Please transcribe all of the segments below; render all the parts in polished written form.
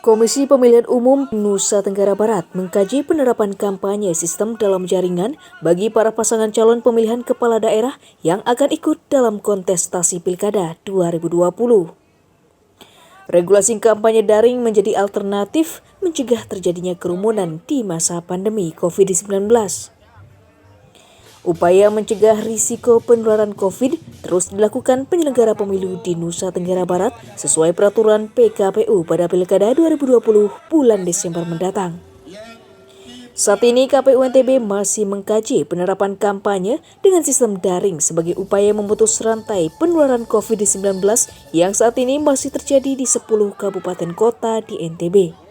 Komisi Pemilihan Umum Nusa Tenggara Barat mengkaji penerapan kampanye sistem dalam jaringan bagi para pasangan calon pemilihan kepala daerah yang akan ikut dalam kontestasi Pilkada 2020. Regulasi kampanye daring menjadi alternatif mencegah terjadinya kerumunan di masa pandemi COVID-19. Upaya mencegah risiko penularan COVID terus dilakukan penyelenggara pemilu di Nusa Tenggara Barat sesuai peraturan PKPU pada Pilkada 2020 bulan Desember mendatang. Saat ini KPU NTB masih mengkaji penerapan kampanye dengan sistem daring sebagai upaya memutus rantai penularan COVID-19 yang saat ini masih terjadi di 10 kabupaten kota di NTB.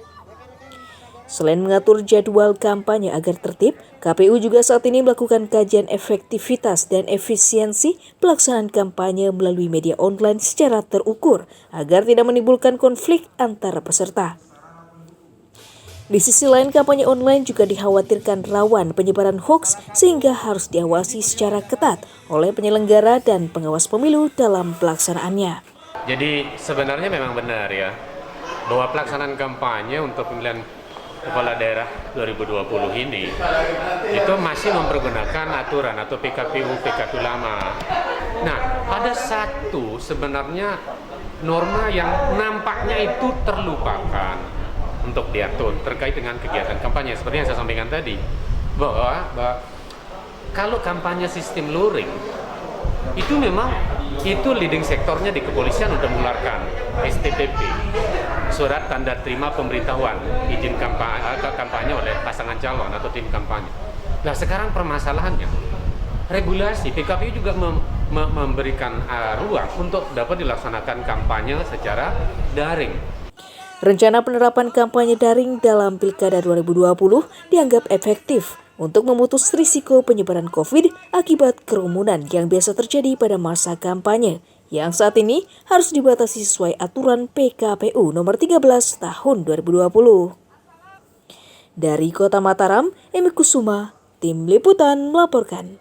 Selain mengatur jadwal kampanye agar tertib, KPU juga saat ini melakukan kajian efektivitas dan efisiensi pelaksanaan kampanye melalui media online secara terukur agar tidak menimbulkan konflik antara peserta. Di sisi lain, kampanye online juga dikhawatirkan rawan penyebaran hoaks sehingga harus diawasi secara ketat oleh penyelenggara dan pengawas pemilu dalam pelaksanaannya. Jadi sebenarnya memang benar ya, bahwa pelaksanaan kampanye untuk pemilihan Kepala Daerah 2020 ini itu masih mempergunakan aturan atau PKPU lama. Nah, ada satu sebenarnya norma yang nampaknya itu terlupakan untuk diatur terkait dengan kegiatan kampanye. Seperti yang saya sampaikan tadi, bahwa kalau kampanye sistem luring, itu memang itu leading sektornya di kepolisian untuk mengeluarkan STPP, surat tanda terima pemberitahuan izin kampanye oleh pasangan calon atau tim kampanye. Nah, sekarang permasalahannya regulasi PKPU juga memberikan ruang untuk dapat dilaksanakan kampanye secara daring. Rencana penerapan kampanye daring dalam Pilkada 2020 dianggap efektif untuk memutus risiko penyebaran COVID akibat kerumunan yang biasa terjadi pada masa kampanye, yang saat ini harus dibatasi sesuai aturan PKPU nomor 13 tahun 2020. Dari Kota Mataram, Emi Kusuma, Tim Liputan melaporkan.